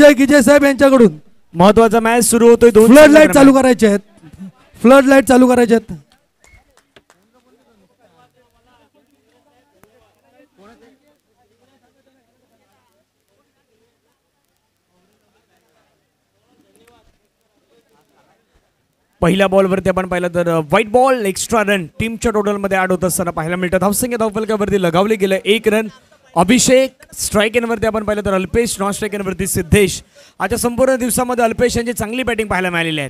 विजय गिजे साहेब यांच्याकडून महत्वाचा मॅच सुरू होतोय. दोन फ्लड लाईट चालू करायचे आहेत. फ्लड लाईट चालू करायचे आहेत. पहिल्या बॉलवरती आपण पाहिलं तर व्हाईट बॉल एक्स्ट्रा रन टीमच्या टोटलमध्ये ऍड होत असताना पाहायला मिळतात. धावसंख्या धावफलकावरती लगावले गेलं 1 रन. अभिषेक स्ट्राईक एनवरती आपण पाहिलं तर अल्पेश, नॉन स्ट्राईक एनवरती सिद्धेश. आजच्या संपूर्ण दिवसामध्ये अल्पेश यांची चांगली बॅटिंग पाहायला मिळालेली आहे.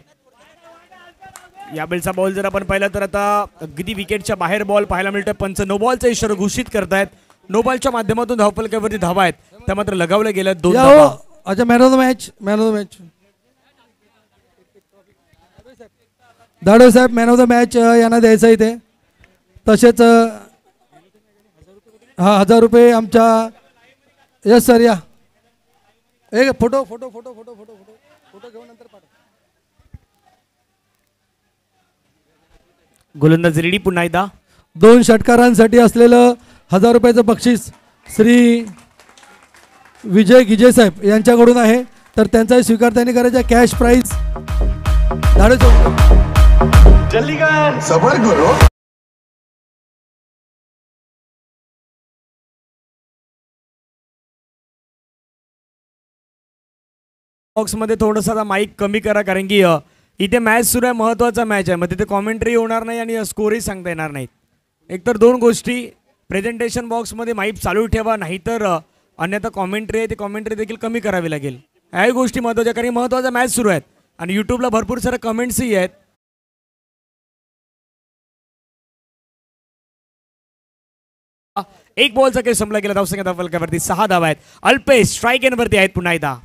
यावेळचा बॉल जर आपण पाहिला तर आता अगदी विकेटच्या बाहेर बॉल पाहायला मिळतोय. पंच नो बॉलचा इशारा घोषित करतायत. नो बॉलच्या माध्यमातून धावफलकावरती धावा आहेत त्या मात्र लगावल्या गेल्या 2 धावा. अच्छा man of the match, man of the match Dado साहेब मॅन ऑफ द मॅच यांना द्यायचं इथे. तसेच हा 1000 रुपये आमच्या यस सर या एक photo photo photo photo photo photo photo घेऊन नंतर पाठव. गोलंदाज रेडी पुन्हा एकदा. 2 षटकारांसाठी असलेलं 1000 रुपयाचं बक्षीस श्री विजय गिजे साहेब यांच्याकडून आहे. तर त्यांचाही स्वीकार त्यांनी करायचा. कॅश प्राइज जल्दी कर सबर करो. बॉक्स मध्ये थोडंसं माईक कमी करा कारण की इथे मॅच सुरू आहे. महत्वाचा मॅच आहे. मग तिथे कॉमेंट्री होणार नाही आणि स्कोरही सांगता येणार नाहीत. एकतर 2 गोष्टी प्रेझेंटेशन बॉक्समध्ये माईक चालू ठेवा नाहीतर अन्यथा कॉमेंट्री आहे ती कॉमेंट्री देखील कमी करावी लागेल. ह्याही गोष्टी महत्वाच्या कारण महत्वाचा मॅच सुरू आहेत आणि युट्यूबला भरपूर सारे कमेंट्सही आहेत. एक बॉलचा खेळ संपला गेला. धावसंख्या धावफलकावरती 6 धावा आहेत. अल्पेश स्ट्राईक एनवरती आहेत पुन्हा एकदा.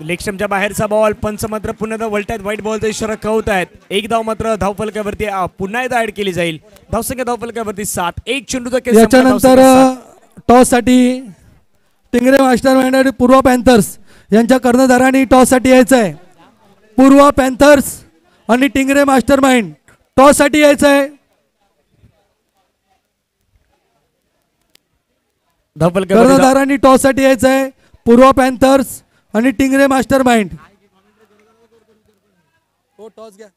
लेगस्टंपच्या बाहेरचा बॉल. पंच मात्र पुन्हा एकदा वळतायत. व्हाईट बॉलचा इशारा कळवत आहेत. 1 धाव मात्र धावफलकावरती पुन्हा एकदा ऍड केली जाईल. धावसंख्या धावफलकावरती 7. 1 चेंडूचा खेळ. याच्यानंतर टॉस साठी टिंगरे मास्टरमाइंड आणि पूर्वा पॅन्थर्स यांच्या कर्णधारांनी टॉस साठी यायचं आहे. पूर्वा पॅन्थर्स आणि टिंगरे मास्टरमाइंड टॉस साठी यायचं आहे. कर्णधारांनी टॉस साठी यायचं आहे. पूर्वा पॅन्थर्स आणि टिंगरे मास्टरमाइंड. हो टॉस घ्या.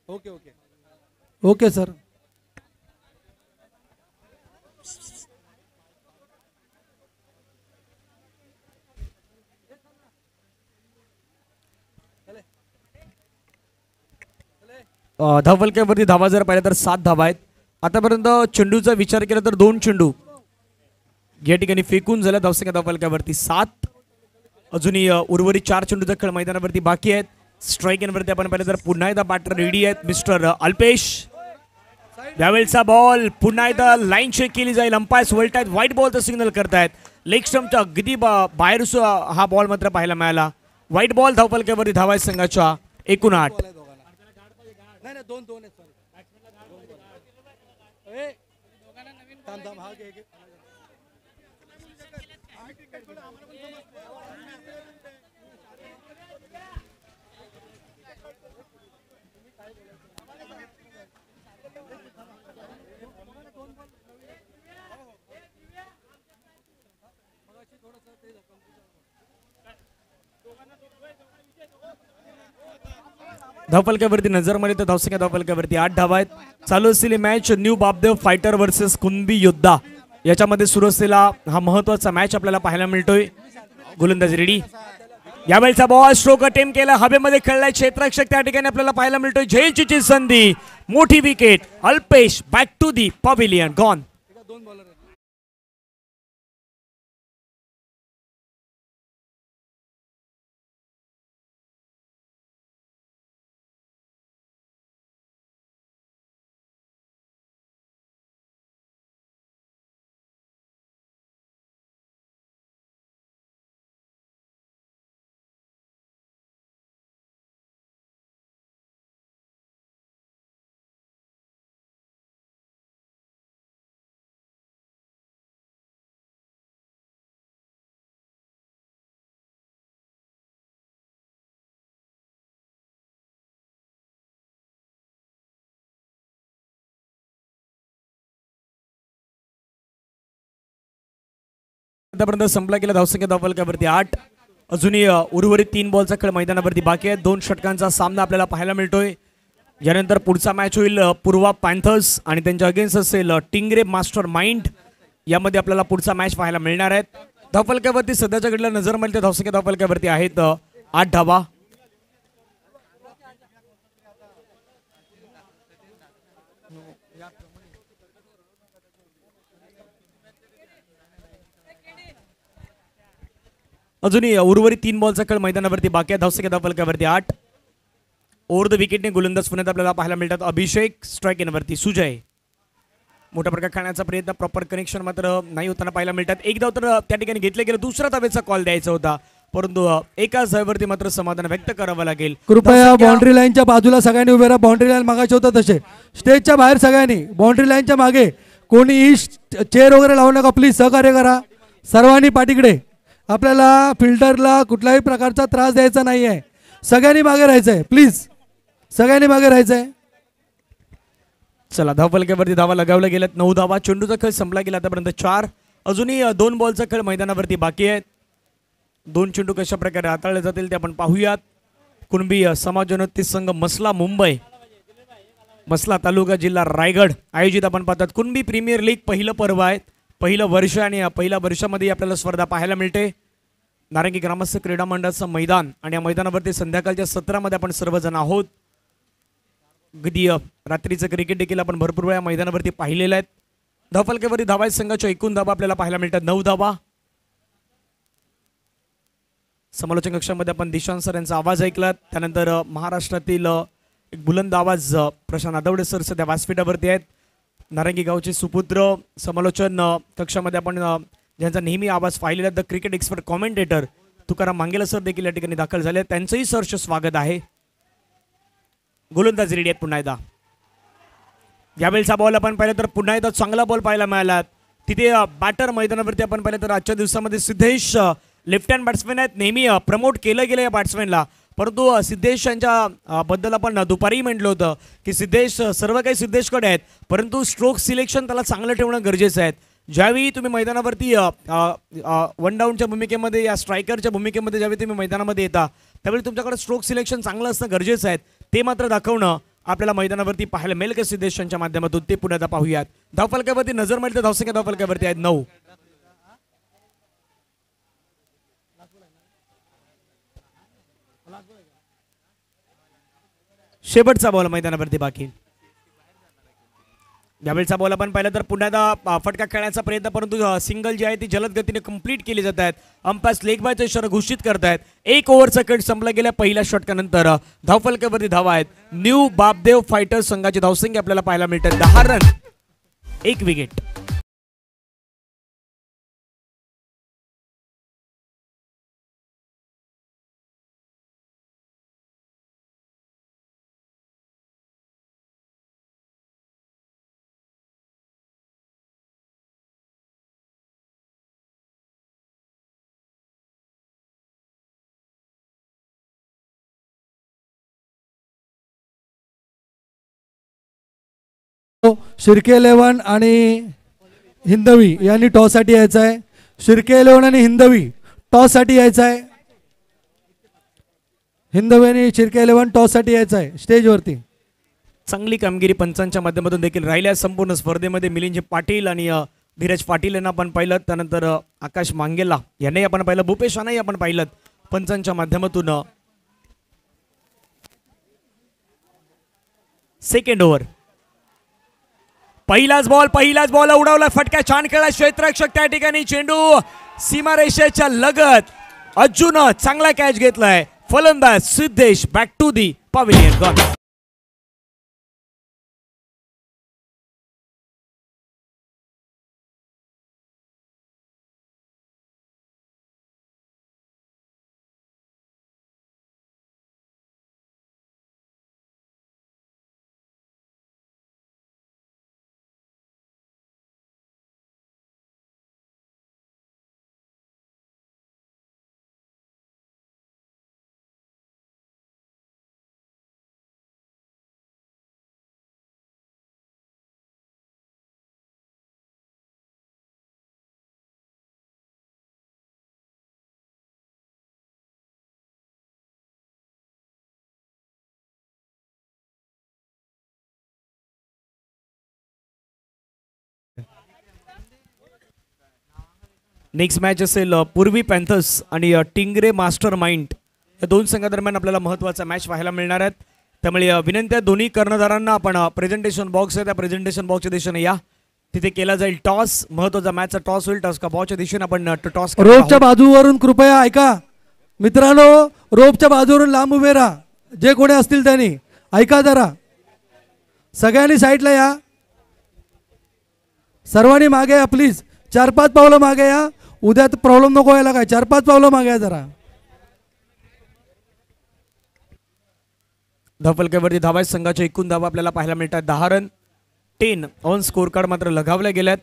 Okay okay okay sir. धावफलकावरती धावा जर पाहिल्या तर 7 धावा आहेत. आतापर्यंत चेंडूचा विचार केला तर 2 चेंडू या ठिकाणी फेकून झाल्या. धावसंख्या धावफलकावरती 7. अजूनही उर्वरित 4 चेंडूचा खेळ मैदानावरती बाकी आहेत. स्ट्राईक एनवरती आपण पाहिलं तर पुन्हा एकदा बॅटर रेडी आहेत मिस्टर अल्पेश. यावेळचा बॉल पुन्हा एकदा लाईन चेक केली जाईल. अंपायर्स वळतायत. व्हाईट बॉलचा सिग्नल करतायत. लेग स्टंपच्या अगदी बाहेर हा बॉल मात्र पाहायला मिळाला. White ball. धावफलकावरती धावा आहेत संघाच्या 8. धावफलकावरती नजर मारली तर धावसंख्या धावफलकावरती 8 धावा आहेत. चालू असलेली match New Bapdev Fighter versus Kunbi Yoddha याच्यामध्ये सुरू असलेला हा महत्वाचा मॅच आपल्याला पाहायला मिळतोय. गोलंदाज रेडी. यावेळचा बॉल स्ट्रोक अटेम्प्ट केला. हवेमध्ये खेळलाय क्षेत्ररक्षक त्या ठिकाणी आपल्याला पाहायला मिळतोय. झेलची संधी. मोठी wicket. Alpesh back to the pavilion. Gone. आतापर्यंत संपला गेला धावसंख्या धावफलकावरती 8. अजूनही उर्वरित 3 बॉलचा खेळ मैदानावरती बाकी आहे. 2 षटकांचा सामना आपल्याला पाहायला मिळतोय. यानंतर पुढचा मॅच होईल पूर्वा पॅन्थर्स आणि त्यांच्या अगेन्स्ट असेल टिंगरे मास्टर माइंड. यामध्ये आपल्याला पुढचा मॅच पाहायला मिळणार आहे. धावफलकावरती सध्याच्या घडीला नजर मारली धावसंख्या धावफलकावरती आहेत 8 धावा. अजूनही उर्वरित 3 बॉलचा खेळ मैदानावरती बाकी आहे. धावसंख्या धावफलकावरती 8. ओव्हर द विकेटने गोलंदाज पुण्यात आपल्याला पाहायला मिळतात अभिषेक. स्ट्राईक इनवरती सुजय. मोठ्या प्रकारे खेळण्याचा प्रयत्न, प्रॉपर कनेक्शन मात्र नाही होताना पाहायला मिळतात. एक धाव तर त्या ठिकाणी घेतलं गेलं. दुसरा धावेचा कॉल द्यायचा होता परंतु एकाच धावेवरती मात्र समाधान व्यक्त करावं लागेल. कृपया बाउंड्री लाईनच्या बाजूला सगळ्यांनी उभे राहा. बाउंड्री लाईन मागायचे होतं तसे स्टेजच्या बाहेर सगळ्यांनी बाउंड्री लाईनच्या मागे कोणीही चेअर वगैरे लावू नका. प्लीज सहकार्य करा सर्वांनी पाठीकडे. आपल्याला फिल्डरला कुठल्याही प्रकारचा त्रास द्यायचा नाही आहे. सगळ्यांनी मागे राहायचं आहे. प्लीज सगळ्यांनी मागे राहायचं आहे. चला धावफलकावरती धावा लगावल्या गेल्यात. 9 धावा. चेंडूचा खेळ संपला गेला आतापर्यंत 4. अजूनही 2 बॉलचा खेळ मैदानावरती बाकी आहेत. 2 चेंडू कशा प्रकारे हाताळले जातील ते आपण पाहूयात. कुणबी समाजोन्नती संघ मसला मुंबई, मसला तालुका जिल्हा रायगड आयोजित आपण पाहतात कुणबी प्रीमियर लीग पहिलं पर्व आहे. पहिलं वर्ष आणि पहिल्या वर्षामध्ये आपल्याला स्पर्धा पाहायला मिळते. नारंगी ग्रामस्थ क्रीडा मंडळाचं मैदान आणि या मैदानावरती संध्याकाळच्या सत्रामध्ये आपण सर्वजण आहोत. अगदी रात्रीचं क्रिकेट देखील आपण भरपूर वेळा मैदानावरती पाहिलेलं आहेत. धावफलकावरती धावा संघाच्या एकूण धावा आपल्याला पाहायला मिळतात 9 धावा. समालोचन कक्षामध्ये आपण दिशांत सर यांचा आवाज ऐकलात. त्यानंतर महाराष्ट्रातील एक बुलंद आवाज प्रशांत आदवडे सर सध्या व्यासपीठावरती आहेत. नारंगी गावचे सुपुत्र समालोचन कक्षामध्ये आपण ज्यांचा नेहमी आवाज पाहिलेला the cricket expert commentator Tukaram Mangela sir देखील या ठिकाणी दाखल झाले. त्यांचंही सहर्ष स्वागत आहे. गोलंदाज रेडी आहेत पुन्हा एकदा. यावेळेचा बॉल आपण पाहिलं तर पुन्हा एकदा चांगला बॉल पाहायला मिळाला. तिथे बॅटर मैदानावरती आपण पाहिलं तर आजच्या दिवसामध्ये सिद्धेश लेफ्ट हँड बॅट्समॅन आहेत. नेहमी प्रमोट केलं गेलं या बॅट्समॅनला परंतु सिद्धेश यांच्या बद्दल आपण दुपारीही म्हटलं होतं की सिद्धेश सर्व काही सिद्धेशकडे आहेत परंतु स्ट्रोक सिलेक्शन त्याला चांगलं ठेवणं गरजेचं आहे. ज्यावेळी तुम्ही मैदानावरती वन डाऊनच्या भूमिकेमध्ये या स्ट्रायकरच्या भूमिकेमध्ये ज्यावेळी तुम्ही मैदानामध्ये येता त्यावेळी तुमच्याकडे स्ट्रोक सिलेक्शन चांगलं असणं गरजेचं आहे. ते मात्र दाखवणं आपल्याला मैदानावरती पाहायला मिळेल का सिद्धेश यांच्या माध्यमातून ते पुन्हा पाहूयात. धावफलकावरती नजर मारली तर धावसंख्या धावफलकावरती आहेत 9. शेवटचा बॉल मैदानावरती बाकी. यावेळचा बॉल आपण पाहिलं तर पुन्हा एकदा फटका खेळण्याचा प्रयत्न परंतु सिंगल जी आहे ती जलद गतीने कंप्लीट केली जात आहेत. अंपायर लेग बायचा इशारा घोषित करतायत. 1 ओव्हरचा खेळ संपला गेल्या पहिल्या षटकानंतर धावफलकावरती धावा आहेत. न्यू बापदेव फायटर्स संघाची धावसंख्या आपल्याला पाहायला मिळतात 10 रन 1 विकेट. शिर्के 11 आणि हिंदवी यांनी टॉससाठी यायचं आहे. शिर्के 11 आणि हिंदवी टॉससाठी यायचं आहे. हिंदवी आणि शिर्के 11 टॉससाठी यायचं आहे स्टेजवरती. चांगली कामगिरी पंचांच्या माध्यमातून देखील राहिल्या संपूर्ण स्पर्धेमध्ये. मिलिंद पाटील आणि धीरज पाटील यांना आपण पाहिलं. त्यानंतर आकाश मांगेला यांनाही आपण पाहिलं. भूपेश यांनाही आपण पाहिलं पंचांच्या माध्यमातून. सेकंड ओव्हर पहिलाच बॉल उडवला. फटका छान खेळला क्षेत्ररक्षक त्या ठिकाणी. चेंडू सीमारेषेच्या लगत अजून चांगला कॅच घेतलाय. फलंदाज Siddhesh back to the pavilion. Next match असेल पूर्वी पॅन्थर्स आणि टिंगरे मास्टर माइंड या दोन संघादरम्यान आपल्याला महत्त्वाचा मॅच पाहायला मिळणार आहेत. त्यामुळे विनंती आहे दोन्ही कर्णधारांना आपण प्रेझेंटेशन बॉक्स आहे त्या प्रेझेंटेशन बॉक्सच्या दिशेने या. तिथे केला जाईल टॉस. महत्त्वाचा मॅचचा टॉस होईल. टॉस का बॉलच्या दिशेने आपण टॉस रोपच्या बाजूवरून कृपया ऐका मित्रांनो, रोपच्या बाजूवरून लांब उभे राहा. जे कोणी असतील त्यांनी ऐका जरा. सगळ्यांनी साईडला या. सर्वांनी मागे या प्लीज. 4-5 पावलं मागे या. उद्या प्रॉब्लेम नको व्हायला. काय 4-5 पावलं मागे या जरा. धावफलकावरती धावा संघाच्या एकूण धावा आपल्याला पाहायला मिळतात 10 रन. 10 ऑन स्कोर कार्ड मात्र लगावले गेल्यात.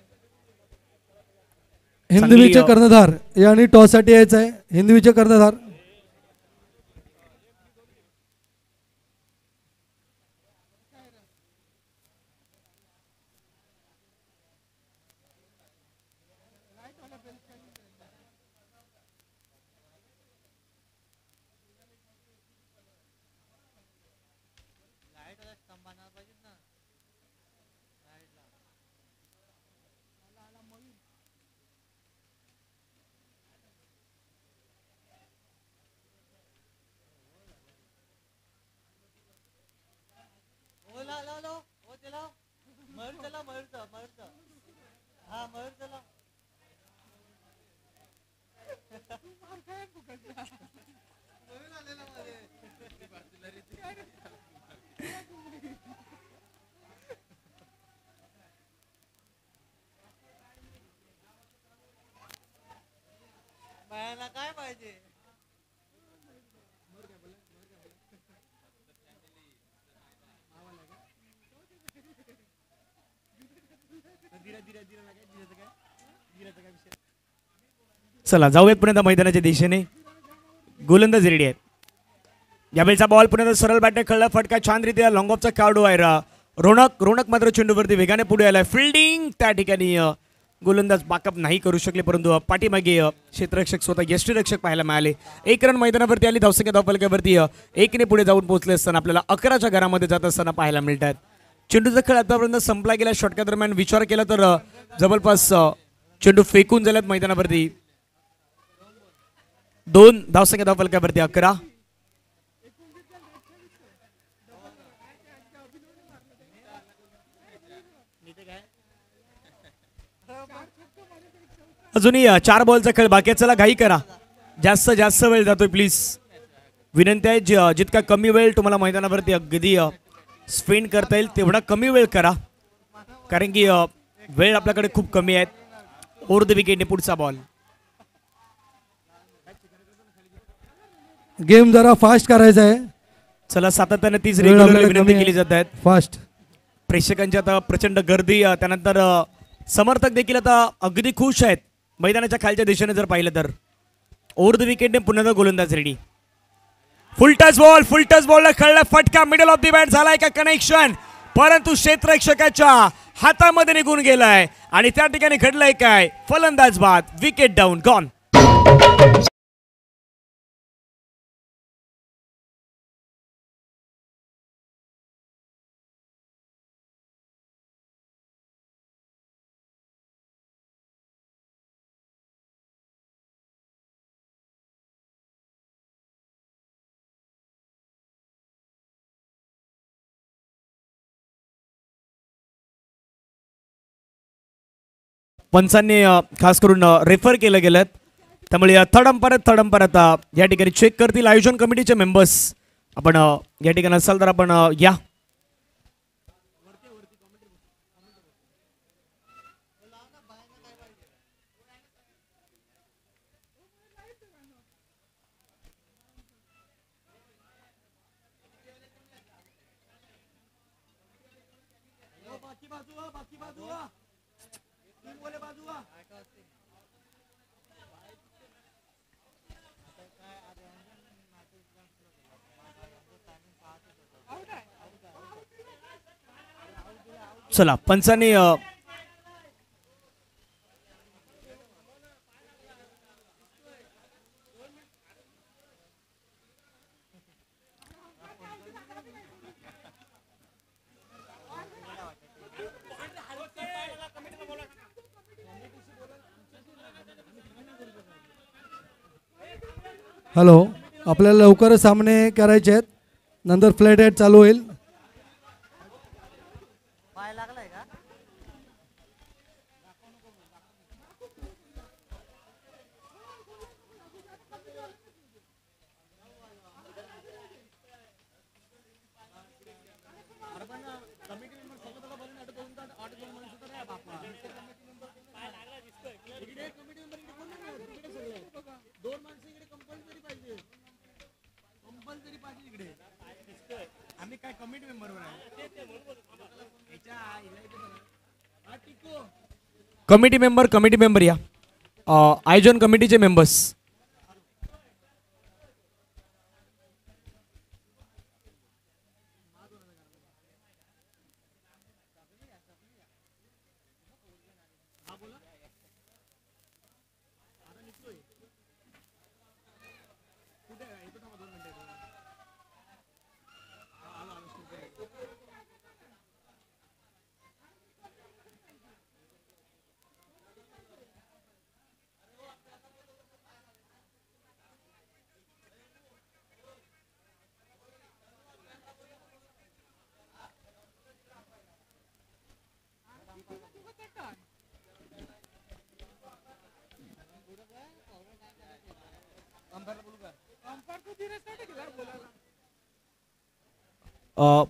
हिंदवीचे कर्णधार यांनी टॉस साठी यायचं आहे. हिंदवीचे कर्णधार काय पाहिजे. चला जाऊयात पुन्हा मैदानाच्या दिशेने. गोलंदाज रेडी आहेत. यावेळेचा बॉल पुन्हा सरळ बॅटने खेळला. फटका छान रीत्या लॉंग ऑफचा खेळाडू आहे रोनक मात्र चेंडूवरती वेगाने पुढे आलाय. फिल्डिंग त्या ठिकाणी गोलंदाज बाकअप नाही करू शकले. परंतु पाठीमागे क्षेत्ररक्षक स्वतः यष्टीरक्षक पाहायला मिळाले. 1 रन मैदानावरती आली. धावसंख्या धावफलकावरती 1 ने पुढे जाऊन पोहोचले असताना आपल्याला 11च्या घरामध्ये जात असताना पाहायला मिळतात. चेंडूचा खेळ आतापर्यंत संपला गेला. षटका दरम्यान विचार केला तर जवळपास चेंडू फेकून झाल्यात मैदानावरती. 2 धावसंख्या धावफलकावरती 11. अजूनही 4 बॉलचा खेळ बाकी आहे. चला घाई करा. जास्त वेळ जातोय प्लीज. विनंती आहे जितका कमी वेळ तुम्हाला मैदानावरती अगदी स्पेंड करता येईल तेवढा कमी वेळ करा. कारण की वेळ आपल्याकडे खूप कमी आहे. ओव्हर द विकेटने पुढचा बॉल. गेम जरा फास्ट करायचा आहे. चला सातत्याने 30 रेग्युलर विनंती केली जात आहेत. फास्ट. प्रेक्षकांची आता प्रचंड गर्दी. त्यानंतर समर्थक देखील आता अगदी खुश आहेत मैदानाच्या खालच्या दिशेने जर पाहिलं तर. ओव्हर द विकेटने पुन्हा गोलंदाज रेडी. फुल टच बॉलला खेळला. फटका मिडल ऑफ द बॅट झालाय का कनेक्शन. परंतु क्षेत्ररक्षकाच्या हातामध्ये निघून गेलाय आणि त्या ठिकाणी घडलंय काय. फलंदाज बाद. Wicket down. गॉन. पंचांनी खास करून रेफर केलं गेलं. त्यामुळे थर्ड अंपायर आता या ठिकाणी चेक करतील आयोजन कमिटीचे मेंबर्स. आपण या ठिकाणी असाल तर आपण या. चला पंचांनी हॅलो, आपल्याला लवकरच सामने करायचे आहेत, नंतर फ्लॅट ॲड चालू होईल. कमिटी मेंबर या. आयोजन कमिटीचे मेंबर्स.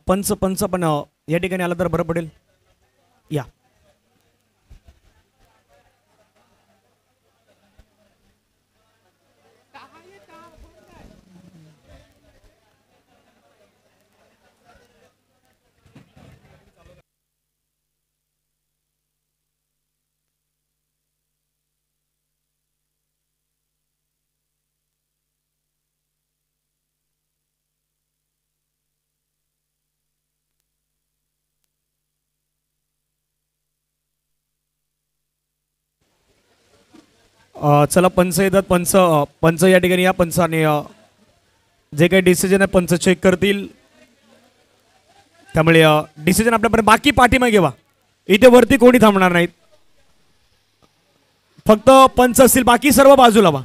पंच पण या ठिकाणी आला तर बरं पडेल. या. चला पंच येतात. पंच या ठिकाणी या. पंचाने जे काही डिसिजन आहे पंच चेक करतील. त्यामुळे डिसिजन आपल्यापर्यंत बाकी पाठीमागे वा. इथे वरती कोणी थांबणार नाहीत. फक्त पंच असतील, बाकी सर्व बाजूला वा.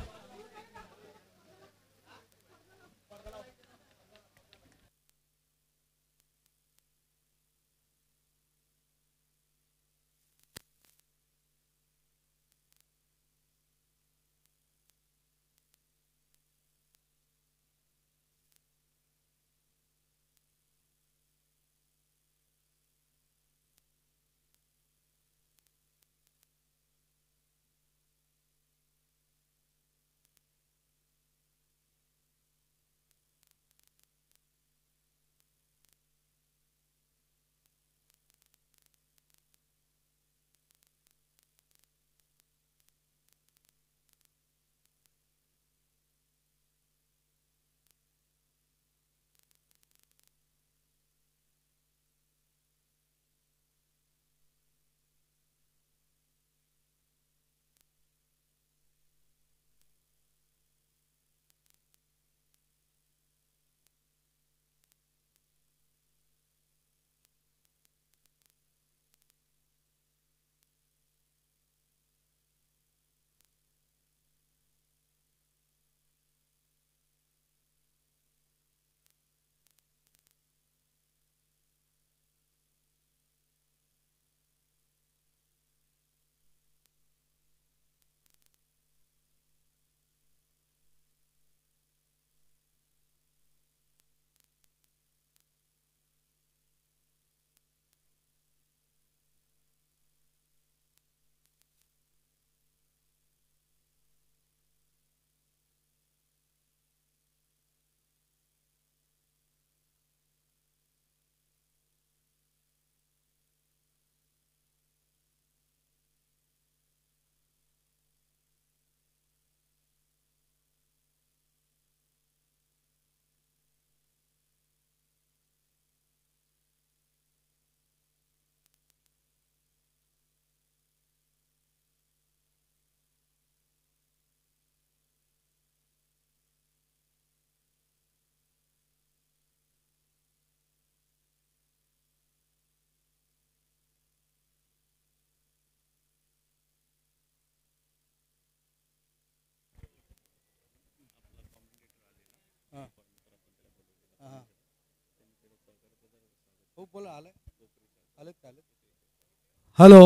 हॅलो,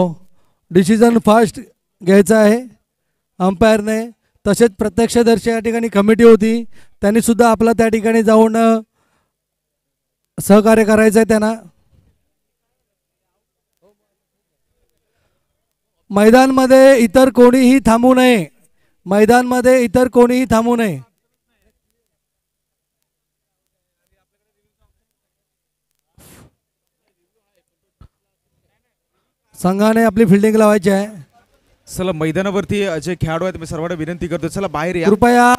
डिसिजन फास्ट घ्यायचा आहे अंपायरने. तसेच प्रत्यक्षदर्शी या ठिकाणी कमिटी होती, त्यांनी सुद्धा आपला त्या ठिकाणी जाऊन सहकार्य करायचं आहे त्यांना. मैदानमध्ये इतर कोणीही थांबू नये. मैदानमध्ये इतर कोणीही थांबू नये. संघाने आपली फिल्डिंग लावायची आहे. चला मैदानावरती जे खेळाडू आहेत मी सर्वांना विनंती करतो, चला बाहेर या. कृपया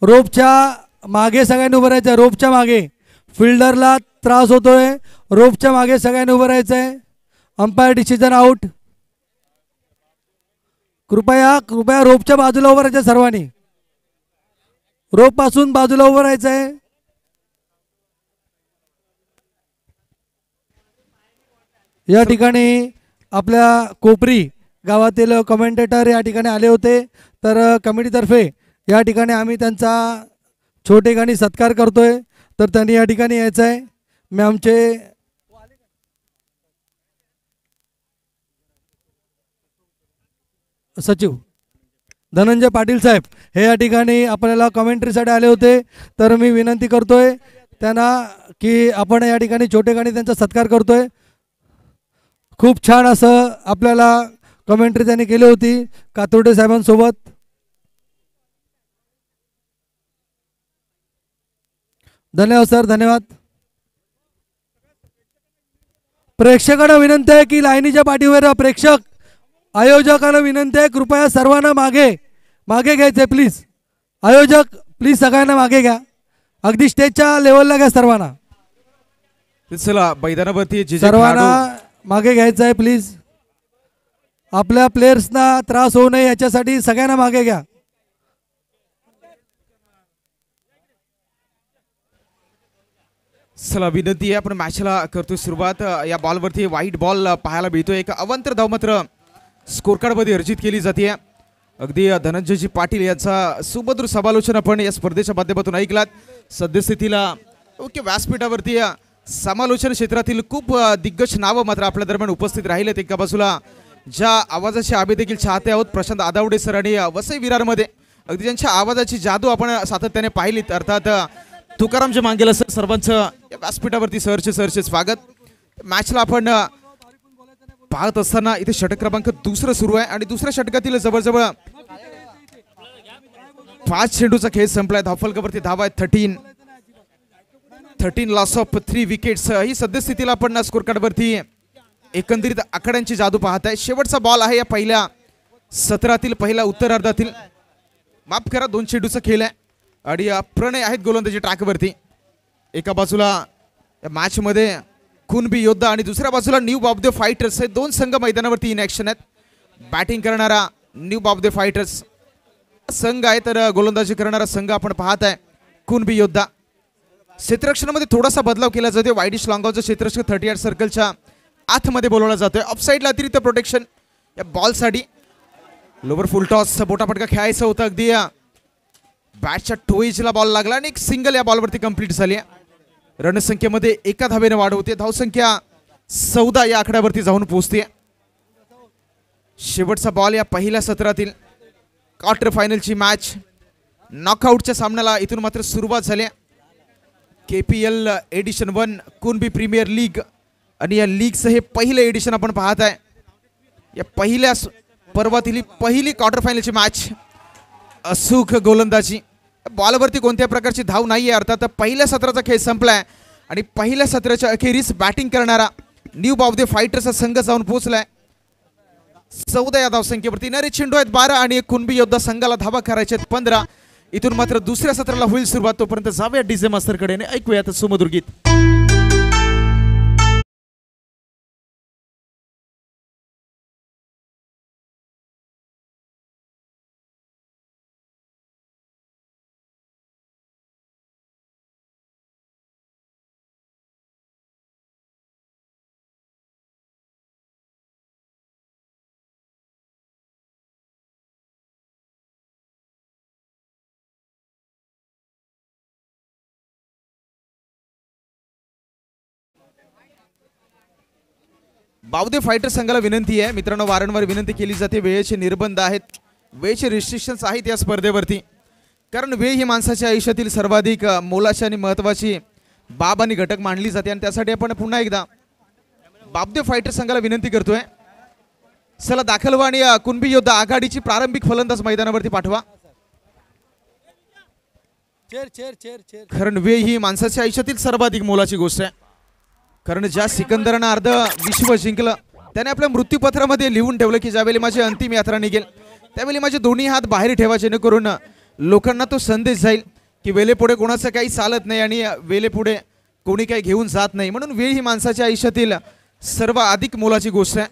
रोपच्या मागे सगळ्यांनी उभं राहायचं. रोपच्या मागे फिल्डरला त्रास होतोय. रोपच्या मागे सगळ्यांनी उभं राहायचंय. Umpire decision out. कृपया कृपया रोपच्या बाजूला उभं राहायचं सर्वांनी. रोप पासून बाजूला उभं राहायचंय. या ठिकाणी आपल्या कोपरी गावातील कमेंटेटर या ठिकाणी आले होते, तर कमिटीतर्फे या ठिकाणी आम्ही त्यांचा छोटेखानी सत्कार करतोय, तर त्यांनी या ठिकाणी यायचं आहे. मी आमचे सचिव धनंजय पाटील साहेब हे या ठिकाणी आपल्याला कमेंट्रीसाठी आले होते, तर मी विनंती करतोय त्यांना की आपण या ठिकाणी छोटेखानी त्यांचा सत्कार करतोय. खूप छान असं आपल्याला कमेंट्री त्यांनी केली होती कातुर्डे साहेबांसोबत. धन्यवाद सर, धन्यवाद. प्रेक्षकांना विनंती आहे की लाईनीच्या पाठीवर प्रेक्षक आयोजकांना विनंती आहे कृपया सर्वांना मागे मागे घ्यायचे प्लीज. आयोजक प्लीज सगळ्यांना मागे घ्या, अगदी स्टेजच्या लेवलला घ्या सर्वांना. चला मैदानावरती जे सर्वांना मागे घ्यायचं आहे प्लीज. आपल्या प्लेयर्सना त्रास होऊ नये याच्यासाठी सगळ्यांना मागे घ्या. चला विनंती आहे, आपण मॅचला करतोय सुरुवात. या बॉलवरती व्हाईट बॉल पाहायला मिळतोय. एक अवांतर धाव मात्र स्कोर कार्ड मध्ये अर्जित केली जाते. अगदी धनंजयजी पाटील यांचा सुमधुर समालोचन आपण या स्पर्धेच्या माध्यमातून ऐकलात. सद्यस्थितीला ओके व्यासपीठावरती समालोचन क्षेत्रातील खूप दिग्गज नावं मात्र आपल्या दरम्यान उपस्थित राहिलेत. एका बाजूला ज्या आवाजाचे आम्ही देखील चाहते आहोत प्रशांत आदावडे सर आणि वसई विरारमध्ये अगदी ज्यांच्या आवाजाची जादू आपण सातत्याने पाहिलीत, अर्थात तुकारामजी मांगेला सर, सर्वांचं या व्यासपीठावरती सरचे स्वागत. मॅचला आपण पाहत असताना इथे षटक क्रमांक दुसरं सुरू आहे आणि दुसऱ्या षटकातील जवळजवळ 5 चेंडूचा खेळ संपलाय. धावफलकावरती धावा आहेत 13 लॉस ऑफ 3 विकेट्स. ही सद्यस्थितीला आपण स्कोर कार्डवरती एकंदरीत आकड्यांची जादू पाहत आहे. शेवटचा बॉल आहे या पहिल्या सत्रातील, पहिल्या उत्तरार्धातील. माफ करा, 2 चेंडूचा खेळ आहे आणि प्रणय आहेत गोलंदाजी ट्रॅकवरती. एका बाजूला या मॅच मध्ये कुणबी योद्धा आणि दुसऱ्या बाजूला न्यू बॉब द फायटर्स हे दोन संघ मैदानावरती इन ॲक्शन आहेत. बॅटिंग करणारा न्यू बॉब द फायटर्स संघ आहे, तर गोलंदाजी करणारा संघ आपण पाहत आहे कुणबी योद्धा. क्षेत्ररक्षणामध्ये थोडासा बदलाव केला जातोय. वाईडिश लॉंगॉवचं क्षेत्ररक्षण 38 सर्कलच्या आतमध्ये बोलवला जातोय. ऑफसाईडला अतिरिक्त प्रोटेक्शन या बॉलसाठी. लोवर फुल टॉस बोटापटका खेळायचं होतं. अगदी बॅटच्या टोईजला बॉल लागला आणि एक सिंगल या बॉलवरती कंप्लीट झाली. रणसंख्येमध्ये एका धावेने वाढ होते. धावसंख्या 14 या आकड्यावरती जाऊन पोहोचते. शेवटचा बॉल या पहिल्या सत्रातील क्वार्टर फायनलची मॅच. नॉकआउटच्या सामन्याला इथून मात्र सुरुवात झाली. KPL edition 1 Kunbi premier league आणि या लीगचं हे पहिलं एडिशन आपण पाहत आहे. या पहिल्या पर्वातील पहिली क्वार्टर फायनलची मॅच. अचूक गोलंदाजी, बॉलवरती कोणत्या प्रकारची धाव नाही आहे. अर्थात पहिल्या सत्राचा खेळ संपलाय आणि पहिल्या सत्राच्या अखेरीस बॅटिंग करणारा न्यू बॉब द फायटर्सचा संघ जाऊन पोहोचलाय 14 या धावसंख्येवरती. नरे चेंडू आहेत 12 आणि कुणबी योद्धा संघाला धावा करायचे आहेत 15. इथून मात्र दुसऱ्या सत्राला होईल सुरुवात. तोपर्यंत जाऊया डीजे मास्टरकडे, ऐकूयात सुमधुर गीत. बावदे फायटर संघाला विनंती आहे मित्रांनो, वारंवार विनंती केली जाते, वेळेचे निर्बंध आहेत, वेळेचे रिस्ट्रिक्शन्स आहेत या स्पर्धेवरती, कारण वेळ ही माणसाच्या आयुष्यातील सर्वाधिक मोलाची आणि महत्त्वाची बाब आणि घटक मानली जाते आणि त्यासाठी आपण पुन्हा एकदा बावदे फायटर संघाला विनंती करतोय, चला दाखल व्हा आणि कुणबी योद्धा आघाडीची प्रारंभिक फलंदाज मैदानावरती पाठवा. कारण वेळ ही माणसाच्या आयुष्यातील सर्वाधिक मोलाची गोष्ट आहे, कारण ज्या सिकंदरानं अर्ध विश्व जिंकलं त्याने आपल्या मृत्यूपत्रामध्ये लिहून ठेवलं की ज्यावेळी माझी अंतिम यात्रा निघेल त्यावेळी माझे दोन्ही हात बाहेर ठेवा, जेणेकरून लोकांना तो संदेश जाईल की वेळेपुढे कोणाचं काही चालत नाही आणि वेळेपुढे कोणी काही घेऊन जात नाही. म्हणून वेळ ही माणसाच्या आयुष्यातील सर्व अधिक मोलाची गोष्ट आहे.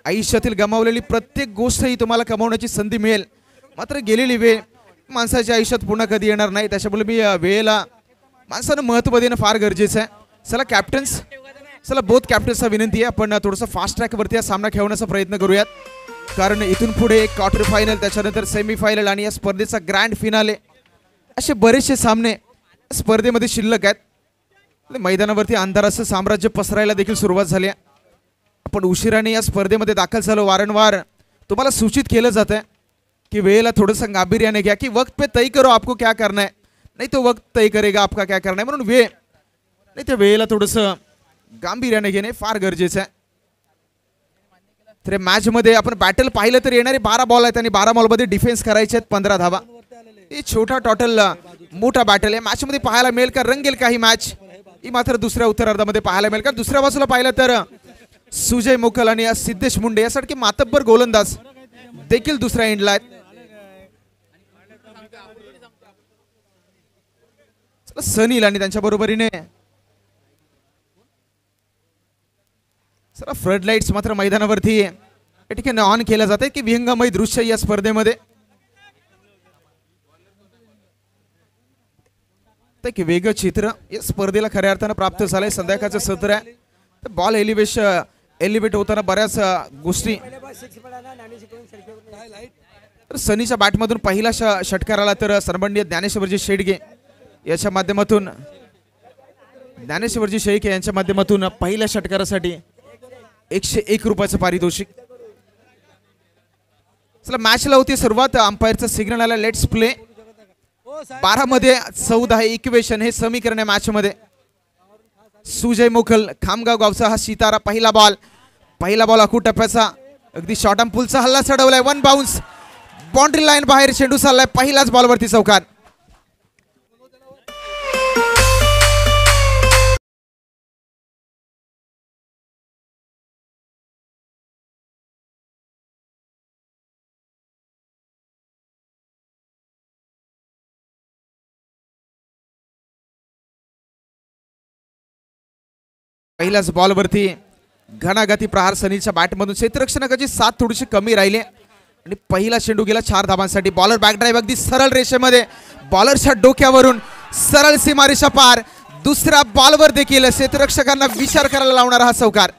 आयुष्यातील गमावलेली प्रत्येक गोष्ट ही तुम्हाला कमावण्याची संधी मिळेल, मात्र गेलेली वेळ माणसाच्या आयुष्यात पुन्हा कधी येणार नाही. त्याच्यामुळे मी वेळेला माणसानं महत्त्व देणं फार गरजेचं आहे. चला कॅप्टन्स, चला बोथ कॅप्टन्सचा विनंती आहे आपण थोडंसं फास्ट ट्रॅकवरती हा सामना खेळवण्याचा प्रयत्न करूयात, कारण इथून पुढे क्वार्टर फायनल, त्याच्यानंतर सेमीफायनल आणि या स्पर्धेचा ग्रँड फिनाले असे बरेचसे सामने स्पर्धेमध्ये शिल्लक आहेत. मैदानावरती अंधाराचं साम्राज्य पसरायला देखील सुरुवात झाली आहे. आपण उशिराने या स्पर्धेमध्ये दाखल झालो, वारंवार तुम्हाला सूचित केलं जातं आहे की वेळेला थोडंसं गांभीर्याने घ्या, की वक्त पे तय करो आपको क्या करना है, नाही तो वक्त तय करेगा आपका क्या करना है. म्हणून वेळ नाही त्या वेळेला थोडंसं गांभीर्याने घेणे फार गरजेचं आहे. तर मॅचमध्ये आपण बॅटल पाहिलं तर येणारे 12 बॉल आहेत आणि 12 बॉलमध्ये डिफेन्स करायचे आहेत 15 धावा. हे छोटा टोटल मोठा बॅटल आहे. मॅचमध्ये पाहायला मिळेल का रंगेल काही मॅच ही मात्र दुसऱ्या उत्तरार्धामध्ये पाहायला मिळेल का. दुसऱ्या बाजूला पाहिलं तर सुजय मोकल आणि सिद्धेश मुंडे यासारखे मातब्बर गोलंदाज देखील दुसऱ्या एंडला आहेत. सनील आणि त्यांच्या बरोबरीने फ्लड लाईट्स मात्र मैदानावरती या ठिकाणी ऑन केल्या जाते की विहंगमय दृश्य या स्पर्धेमध्ये वेगळं चित्र या स्पर्धेला खऱ्या अर्थानं प्राप्त झालंय. संध्याकाळचं सत्र आहे, बॉल एलिव्हेट होताना बऱ्याच गोष्टी. सनीच्या बॅटमधून पहिला षटकार आला तर सन्माननीय ज्ञानेश्वरजी शेडगे याच्या माध्यमातून यांच्या माध्यमातून पहिल्या षटकारासाठी 101 रुपयाचं पारितोषिक. चला मॅचला होती सुरुवात, अंपायरचा सिग्नल आला लेट्स प्ले. 12 मध्ये 14 हे इक्वेशन, हे समीकरण आहे मॅच मध्ये. सुजय मोखल खामगाव गावचा हा सितारा, पहिला बॉल अकू टप्प्याचा, अगदी शॉर्ट आर्म पुलचा हल्ला चढवलाय, 1 बाउन्स, बाउंड्री लाईन बाहेर चेंडू चाललाय, पहिलाच बॉलवरती चौकार. पहिल्याच बॉलवरती घणाघाती प्रहार सनीलच्या बॅटमधून. क्षेत्ररक्षणाची साथ थोडीशी कमी राहिली आणि पहिला चेंडू गेला 4 धावांसाठी. बॉलर बॅक ड्राईव्ह अगदी सरळ रेषेमध्ये, बॉलरच्या डोक्यावरून सरळ सीमारेषा पार. दुसऱ्या बॉलवर देखील क्षेत्ररक्षकांना विचार करायला लावणारा हा चौकार.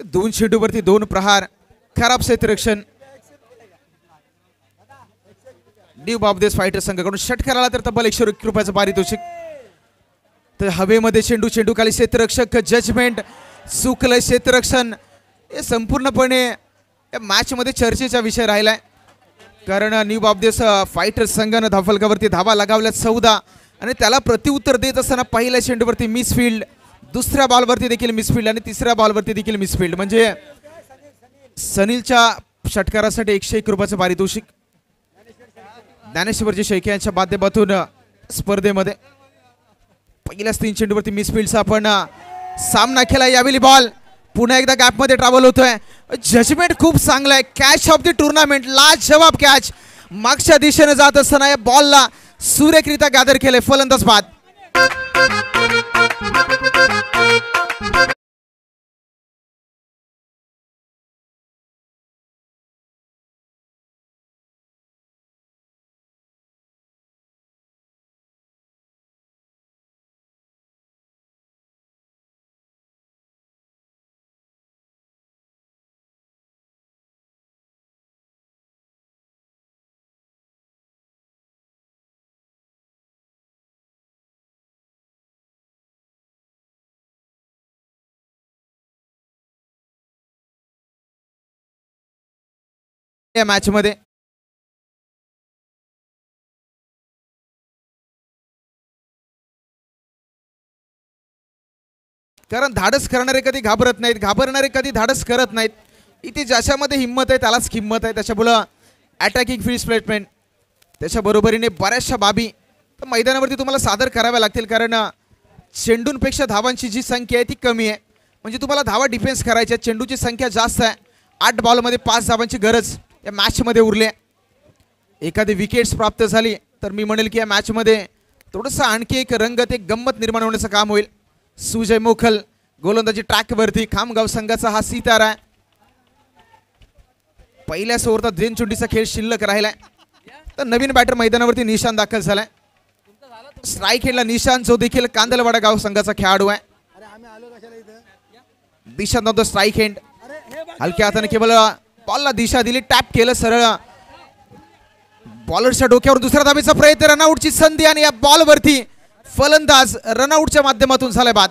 दोन चेंडूवरती 2 प्रहार, खराब क्षेत्ररक्षण. न्यू बाबदेस फायटर संघाकडून षटकार आला तर तब्बल 101 रुपयाचं पारितोषिक. तर हवेमध्ये चेंडू खाली क्षेत्ररक्षक, जजमेंट चुकलं क्षेत्ररक्षण, हे संपूर्णपणे या मॅच मध्ये चर्चेचा विषय राहिलाय. कारण न्यू बाबदेस फायटर संघानं धावफलकावरती धावा लगावल्या 14 आणि त्याला प्रत्युत्तर देत असताना पहिल्या चेंडूवरती मिसफील्ड, दुसऱ्या बॉलवरती देखील मिसफील्ड आणि तिसऱ्या बॉलवरती देखील मिसफील्ड. म्हणजे सनीलच्या षटकारासाठी 101 रुपयाचं पारितोषिक. ज्ञानेश्वरजी शेळके यांच्या माध्यमातून स्पर्धेमध्ये पहिल्याच 3 चेंडूवरती मिसफील्डचा आपण सामना केला. यावेळी बॉल पुन्हा एकदा गॅपमध्ये ट्रॅव्हल होतोय. जजमेंट खूप चांगलं आहे. कॅच ऑफ द टुर्नामेंट, लाजवाब कॅच. मागच्या दिशेने जात असताना या बॉलला सुरेखरित्या गॅदर केले फलंदाज बाद. या मॅच मध्ये कारण धाडस करणारे कधी घाबरत नाहीत, घाबरणारे कधी धाडस करत नाहीत. इथे ज्याच्यामध्ये हिंमत आहे त्यालाच किंमत आहे. त्याच्यामुळं अटॅकिंग फील्ड प्लेसमेंट त्याच्या बरोबरीने बऱ्याचशा बाबी तर मैदानावरती तुम्हाला सादर कराव्या लागतील. कारण चेंडूंपेक्षा धावांची जी संख्या आहे ती कमी आहे. म्हणजे तुम्हाला धावा डिफेन्स करायच्या, चेंडूची संख्या जास्त आहे. 8 बॉलमध्ये 5 धावांची गरज या मॅचमध्ये उरली आहे. एखादी विकेट्स प्राप्त झाली तर मी म्हणेल की या मॅचमध्ये थोडंसं आणखी एक रंगत, एक गंमत निर्माण होण्याचं काम होईल. सुजय मोखल गोलंदाजी ट्रॅकवरती, खामगाव संघाचा हा सितारा आहे. पहिल्या ओव्हरचा दिनचुंडीचा खेळ शिल्लक राहिलाय. तर नवीन बॅटर मैदानावरती निशान दाखल झालाय. स्ट्राईक हेडला निशान, जो देखील कांदलवाडा गाव संघाचा खेळाडू आहे. दिशा नव्हतं स्ट्राईक हेड, हलक्या हाताने केवळ बॉलला दिशा दिली, टॅप केलं सरळ बॉलरच्या डोक्यावर. दुसऱ्या धाबेचा प्रयत्न, रनआउटची संधी आणि या बॉलवरती फलंदाज रनआउटच्या माध्यमातून झालाय बाद.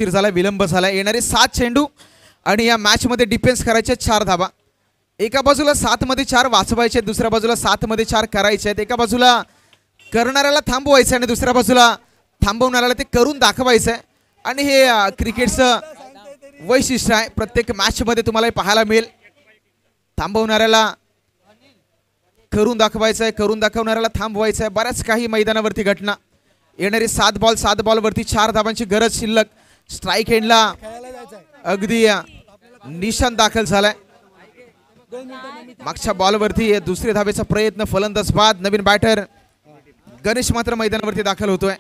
झाला, विलंब झाला. येणारे 7 चेंडू आणि या मॅच मध्ये डिफेन्स करायचे 4 धाबा. एका बाजूला 7 मध्ये 4 वाचवायचे, दुसऱ्या बाजूला 7 मध्ये 4 करायचे आहेत. एका बाजूला करणाऱ्याला थांबवायचं आणि दुसऱ्या बाजूला थांबवणाऱ्याला ते करून दाखवायचं आहे. आणि हे क्रिकेटचं वैशिष्ट्य आहे. प्रत्येक मॅच मध्ये तुम्हाला पाहायला मिळेल. थांबवणाऱ्याला करून दाखवायचं आहे, करून दाखवणाऱ्याला थांबवायचं आहे. बऱ्याच काही मैदानावरती घटना. येणारे 7 बॉलवरती 4 धाबांची गरज शिल्लक. स्ट्राईक एंडला अगदी निशान दाखल झालाय. मागच्या बॉलवरती दुसऱ्या धाबेचा प्रयत्न, फलंदाज बाद. नवीन बॅटर गणेश मात्र मैदानावरती दाखल होतोय.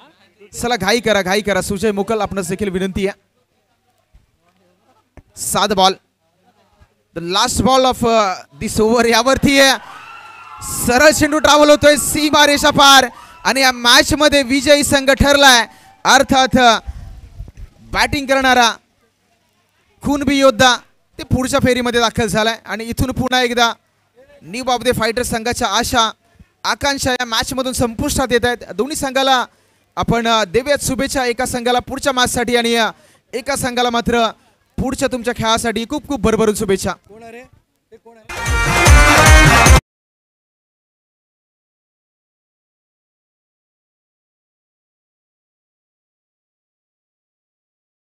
चला घाई करा सुजय मोकल, आपणास देखील विनंती आहे. 7 ball, the last ball of this over. यावरती सरळ चेंडू ट्रॅव्हल होतोय सीमा रेषा पार आणि या मॅच मध्ये विजयी संघ ठरलाय. अर्थात बॅटिंग करणारा खूनबी योद्धा ते पुढच्या फेरीमध्ये दाखल झालाय. आणि इथून पुन्हा एकदा न्यू ऑफ द फायटर संघाच्या आशा आकांक्षा या मॅच मधून संपुष्टात येत आहेत. दोन्ही संघाला आपण देऊयात शुभेच्छा. एका संघाला पुढच्या मॅच साठी आणि एका संघाला मात्र पुढच्या तुमच्या खेळासाठी खूप खूप भरभरून शुभेच्छा.